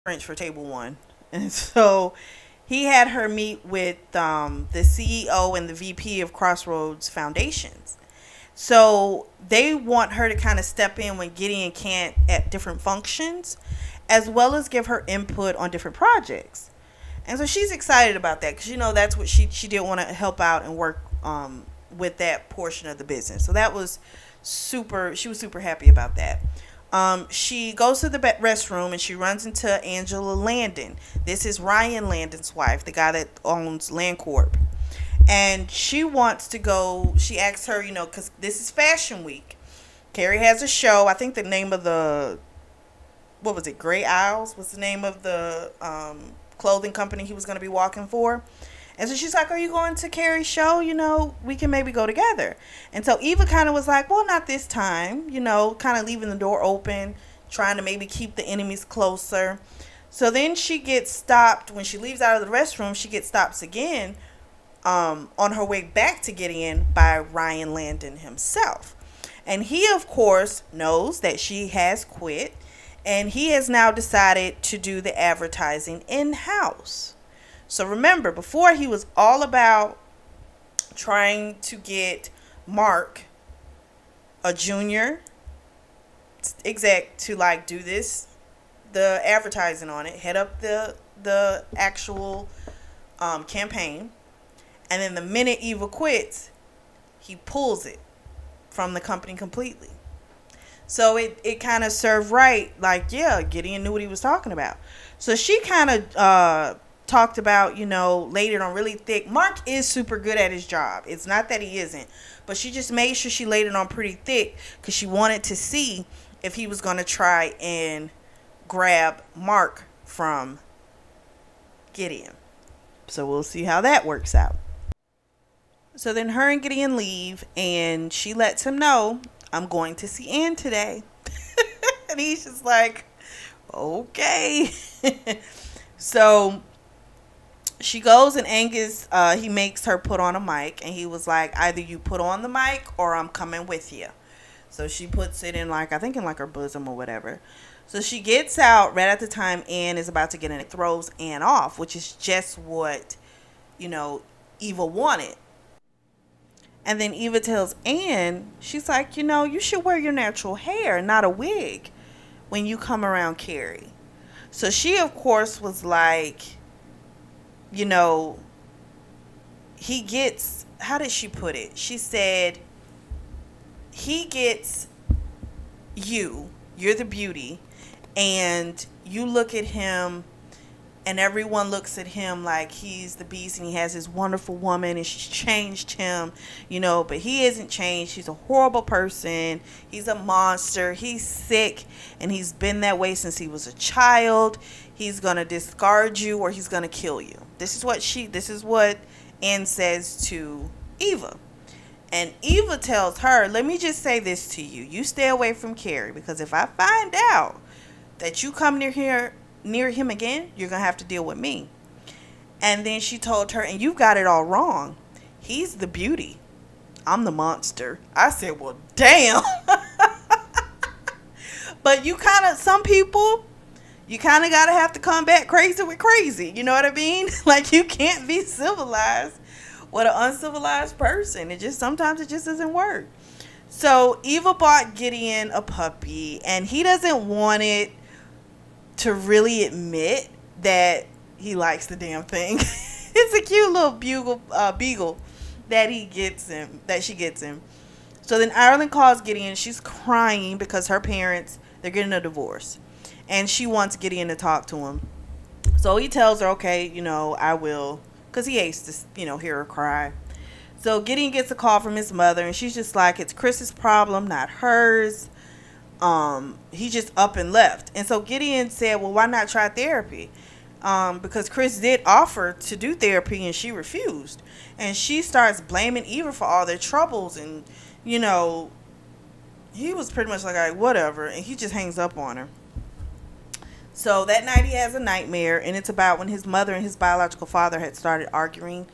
French for table one. And so he had her meet with the CEO and the VP of Crossroads Foundations. So they want her to kind of step in when Gideon can't at different functions, as well as give her input on different projects. And so she's excited about that because, that's what she did want to help out and work with that portion of the business. So that was she was super happy about that. She goes to the restroom and she runs into Angela Landon. This is Ryan Landon's wife, the guy that owns LandCorp. And she wants to go, she asks her, because this is Fashion Week. Carrie has a show. I think the name of what was it, Gray Isles was the name of the clothing company he was going to be walking for. And so she's like, are you going to Carrie's show? We can maybe go together. And so Eva kind of was like, well, not this time, kind of leaving the door open, trying to maybe keep the enemies closer. So then she gets stopped. When she leaves out of the restroom, she gets stopped again on her way back to Gideon by Ryan Landon himself. And he, of course, knows that she has quit. And he has now decided to do the advertising in-house. So remember, before he was all about trying to get Mark, a junior exec, to do the advertising on it, head up the actual campaign. And then the minute Eva quits, he pulls it from the company completely. So it kind of served right. Gideon knew what he was talking about. So she kind of talked about, laid it on really thick. Mark is super good at his job. It's not that he isn't. But she just made sure she laid it on pretty thick because she wanted to see if he was going to try and grab Mark from Gideon. So we'll see how that works out. So then her and Gideon leave, and she lets him know, I'm going to see Ann today. And he's just like, okay. So she goes, and Angus, he makes her put on a mic, and he was like, either you put on the mic or I'm coming with you. So she puts it in I think in her bosom or whatever. So she gets out right at the time Ann is about to get in. It throws Ann off, which is just what, Eva wanted. And then Eva tells Ann, she's like, you should wear your natural hair, not a wig, when you come around Carrie. So she, of course, was like, he gets, how did she put it? She said, he gets you're the beauty, and you look at him, and everyone looks at him like he's the beast, and he has his wonderful woman, and she's changed him, but he isn't changed. He's a horrible person. He's a monster. He's sick, and he's been that way since he was a child. He's going to discard you, or he's going to kill you. This is what Ann says to Eva. And Eva tells her, let me just say this to you. You stay away from Carrie, because if I find out that you come near him again, you're going to have to deal with me. And then she told her, and you got it all wrong. He's the beauty. I'm the monster. I said, well, damn. But some people, you kind of got to have to combat crazy with crazy. You know what I mean? You can't be civilized with an uncivilized person. Sometimes it just doesn't work. So Eva bought Gideon a puppy, and he doesn't want it to really admit that he likes the damn thing. It's a cute little beagle that she gets him. So then Ireland calls Gideon. She's crying because her parents, they're getting a divorce, and she wants Gideon to talk to him. So he tells her, okay, I will, because he hates to, hear her cry. So Gideon gets a call from his mother, and she's just like, it's Chris's problem, not hers. He just up and left. And so Gideon said, well, why not try therapy? Because Chris did offer to do therapy, and she refused. And she starts blaming Eva for all their troubles. And, he was pretty much like, whatever. And he just hangs up on her. So that night he has a nightmare, and it's about when his mother and his biological father had started arguing,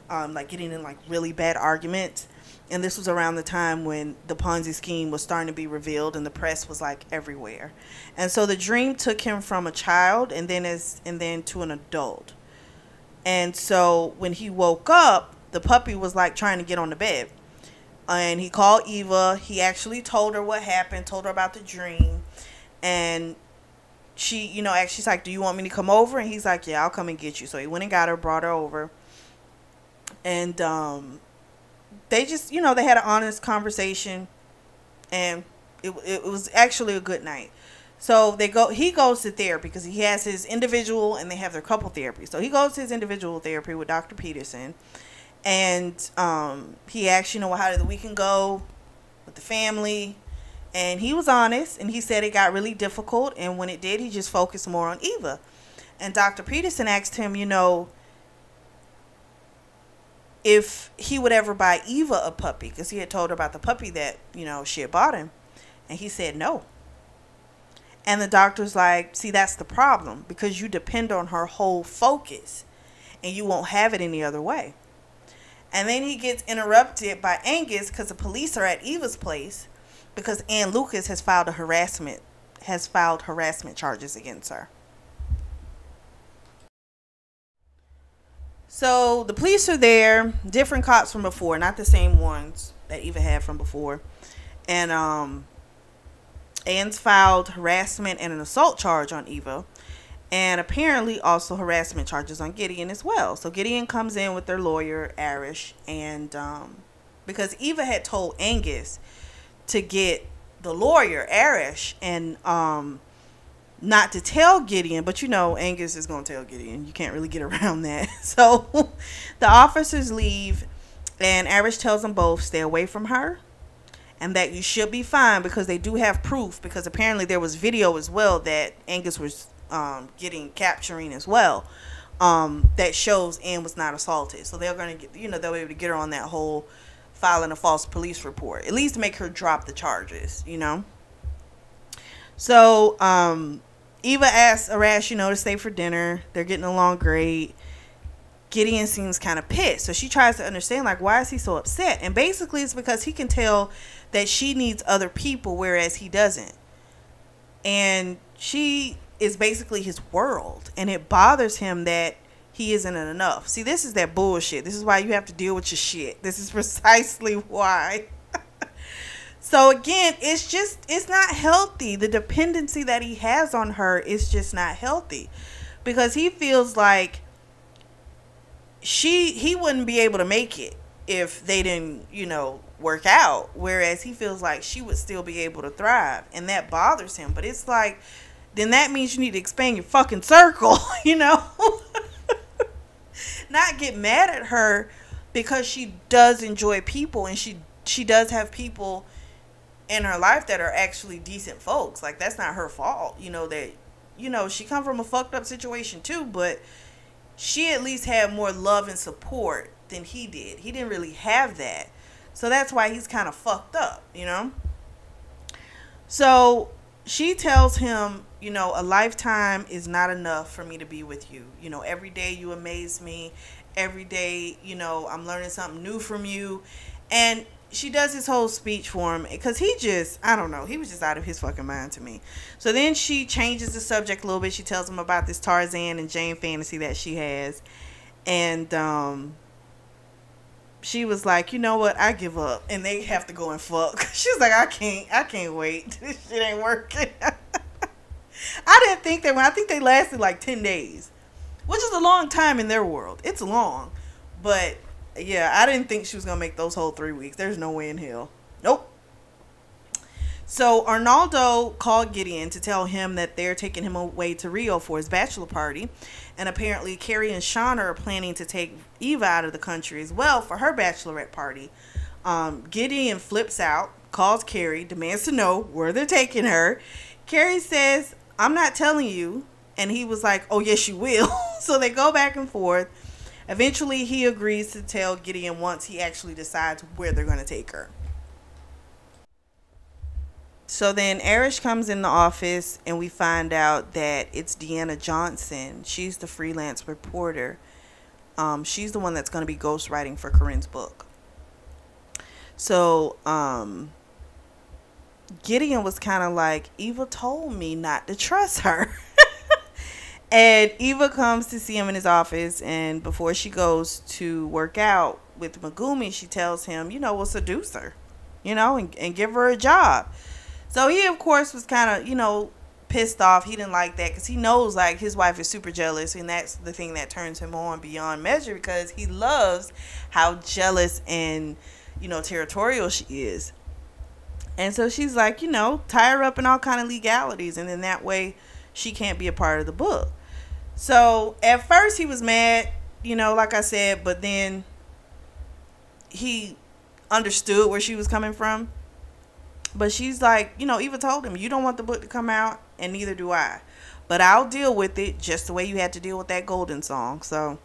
getting in really bad arguments. And this was around the time when the Ponzi scheme was starting to be revealed and the press was like everywhere. And so the dream took him from a child and then to an adult. And so when he woke up, the puppy was like trying to get on the bed. And he called Eva. He actually told her what happened, told her about the dream. And she, she's like, do you want me to come over? And he's like, yeah, I'll come and get you. So he went and got her, brought her over. And they just, they had an honest conversation. And it was actually a good night. So he goes to therapy because he has his individual and they have their couple therapy. So he goes to his individual therapy with Dr. Peterson. And he asked, how did the weekend go with the family? And he was honest. And he said it got really difficult. And when it did, he just focused more on Eva. And Dr. Peterson asked him, if he would ever buy Eva a puppy. Because he had told her about the puppy that, she had bought him. And he said no. And the doctor's like, see, that's the problem. Because you depend on her whole focus. And you won't have it any other way. And then he gets interrupted by Angus because the police are at Eva's place. Because Ann Lucas has filed harassment charges against her. So the police are there. Different cops from before. Not the same ones that Eva had from before. And Ann's filed harassment and an assault charge on Eva. And apparently also harassment charges on Gideon as well. So Gideon comes in with their lawyer, Arish. And because Eva had told Angus to get the lawyer, Arish, and not to tell Gideon. But Angus is going to tell Gideon. You can't really get around that. So the officers leave. And Arish tells them both, stay away from her. And that you should be fine because they do have proof. Because apparently there was video as well that Angus was capturing as well. That shows Ann was not assaulted. So they're going to get, they'll be able to get her on that whole filing a false police report. At least to make her drop the charges, So Eva asks Arash, to stay for dinner. They're getting along great. Gideon seems kind of pissed. So she tries to understand, like, why is he so upset? And basically it's because he can tell that she needs other people, whereas he doesn't. And she is basically his world. And it bothers him that he isn't enough. See, this is that bullshit. This is why you have to deal with your shit. This is precisely why. So again, it's not healthy. The dependency that he has on her is just not healthy. Because he feels like he wouldn't be able to make it if they didn't, work out. Whereas he feels like she would still be able to thrive. And that bothers him. But it's like, then that means you need to expand your fucking circle, Not get mad at her because she does enjoy people. And she does have people in her life that are actually decent folks. Like, that's not her fault. She come from a fucked up situation too. But she at least had more love and support than he did. He didn't really have that. So that's why he's kind of fucked up, So she tells him, a lifetime is not enough for me to be with you. Every day you amaze me. Every day, I'm learning something new from you. And she does this whole speech for him because he was just out of his fucking mind to me. So then she changes the subject a little bit. She tells him about this Tarzan and Jane fantasy that she has. And she was like, you know what, I give up. And they have to go and fuck. She's like, I can't wait. This shit ain't working. I didn't think I think they lasted like 10 days. Which is a long time in their world. It's long. But yeah, I didn't think she was going to make those whole 3 weeks. There's no way in hell. Nope. So Arnaldo called Gideon to tell him that they're taking him away to Rio for his bachelor party. And apparently Carrie and Shauna are planning to take Eva out of the country as well for her bachelorette party. Gideon flips out, calls Carrie, demands to know where they're taking her. Carrie says, I'm not telling you. And he was like, oh, yes, you will. So they go back and forth. Eventually, he agrees to tell Gideon once he actually decides where they're going to take her. So then Arish comes in the office and we find out that it's Deanna Johnson. She's the freelance reporter. She's the one that's going to be ghostwriting for Corinne's book. So Gideon was kind of like, Eva told me not to trust her. And Eva comes to see him in his office, and before she goes to work out with Megumi, she tells him, we'll seduce her, and give her a job. So he, of course, was kind of, pissed off. He didn't like that because he knows, like, his wife is super jealous, and that's the thing that turns him on beyond measure, because he loves how jealous and, territorial she is. And so she's like, tie her up in all kind of legalities, and then that way she can't be a part of the book. So at first he was mad, like I said, but then he understood where she was coming from. But she's like, Eva told him, you don't want the book to come out, and neither do I. But I'll deal with it just the way you had to deal with that Golden song. So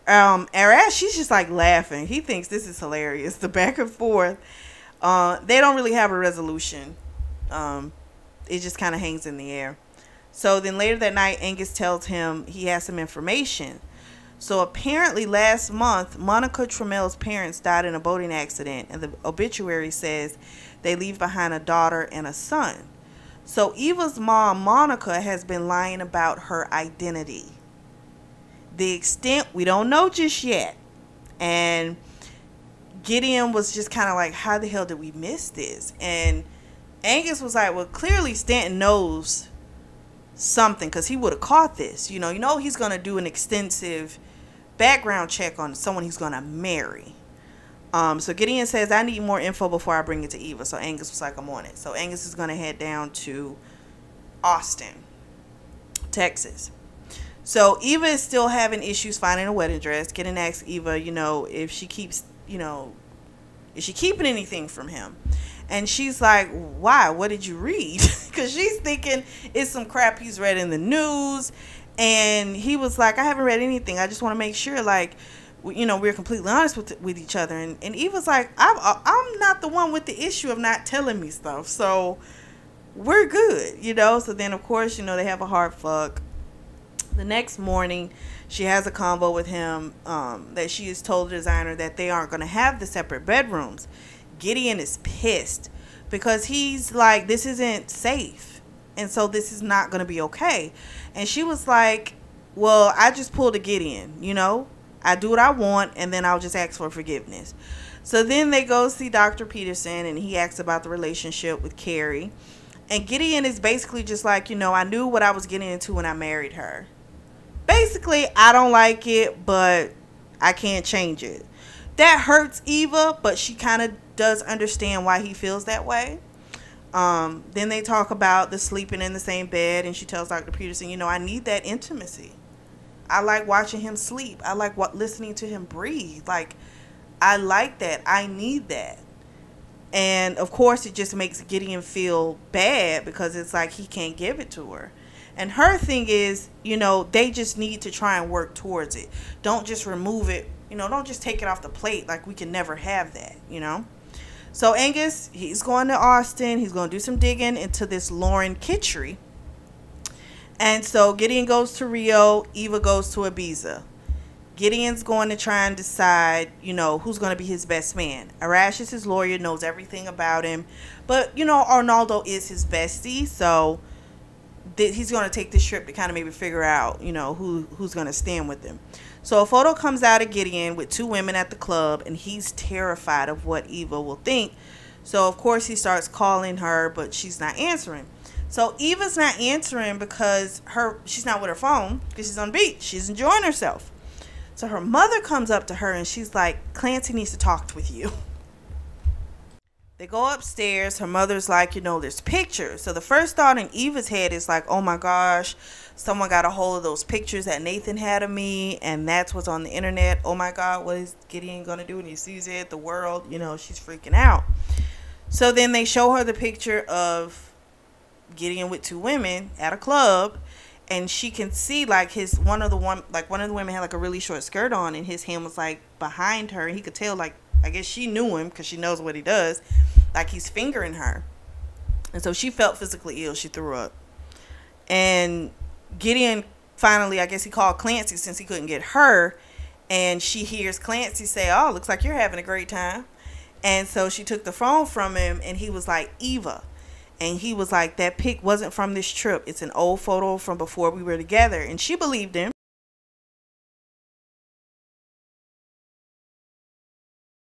Arash, she's just like laughing. He thinks this is hilarious. The back and forth. They don't really have a resolution. It just kind of hangs in the air. So then later that night, Angus tells him he has some information. So apparently last month, Monica Trammell's parents died in a boating accident, and the obituary says they leave behind a daughter and a son. So Eva's mom, Monica, has been lying about her identity. The extent, we don't know just yet. And Gideon was just kind of like, how the hell did we miss this? And Angus was like, well, clearly Stanton knows something, because he would have caught this. He's going to do an extensive background check on someone he's going to marry. So Gideon says, I need more info before I bring it to Eva. So Angus was like, I'm on it. So Angus is going to head down to Austin, Texas. So Eva is still having issues finding a wedding dress. Gideon asks Eva, if she keeps, is she keeping anything from him? And she's like, why? What did you read? Because she's thinking it's some crap he's read in the news. And he was like, I haven't read anything. I just want to make sure, like, we're completely honest with each other. And Eva's like, I'm not the one with the issue of not telling me stuff. So we're good, So then, of course, they have a hard fuck. The next morning, she has a convo with him that she has told the designer that they aren't going to have the separate bedrooms. Gideon is pissed because he's like, this isn't safe, and so this is not going to be okay. And she was like, well, I just pulled a Gideon, I do what I want, and then I'll just ask for forgiveness. So then they go see Dr. Peterson, and he asks about the relationship with Carrie. And Gideon is basically just like, I knew what I was getting into when I married her. Basically, I don't like it, but I can't change it. That hurts Eva, but she kind of does understand why he feels that way. Then they talk about the sleeping in the same bed, and she tells Dr. Peterson, I need that intimacy. I like watching him sleep. I like listening to him breathe. Like, I like that. I need that. And of course, it just makes Gideon feel bad because it's like he can't give it to her. And her thing is, they just need to try and work towards it. Don't just remove it. Don't just take it off the plate. Like, we can never have that, So Angus, he's going to Austin. He's going to do some digging into this Lauren Kitchery. And so Gideon goes to Rio. Eva goes to Ibiza. Gideon's going to try and decide, who's going to be his best man. Arash is his lawyer, knows everything about him. But, Arnaldo is his bestie. So he's going to take this trip to kind of maybe figure out, who's going to stand with him. So a photo comes out of Gideon with two women at the club, and he's terrified of what Eva will think. So, of course, he starts calling her, but she's not answering. So Eva's not answering because she's not with her phone because she's on the beach. She's enjoying herself. So her mother comes up to her, and she's like, Clancy needs to talk with you. They go upstairs. Her mother's like, there's pictures. So the first thought in Eva's head is like, oh my gosh, someone got a hold of those pictures that Nathan had of me, and that's what's on the internet. Oh my God, what is Gideon going to do when he sees it? The world, she's freaking out. So then they show her the picture of Gideon with two women at a club, and she can see like one of the women had like a really short skirt on, and his hand was like behind her, and he could tell, like, I guess she knew him because she knows what he does, like he's fingering her. And so she felt physically ill. She threw up. And Gideon finally, I guess he called Clancy since he couldn't get her, and she hears Clancy say, oh, looks like you're having a great time. And so she took the phone from him, and he was like, Eva. And he was like, that pic wasn't from this trip. It's an old photo from before we were together. And she believed him.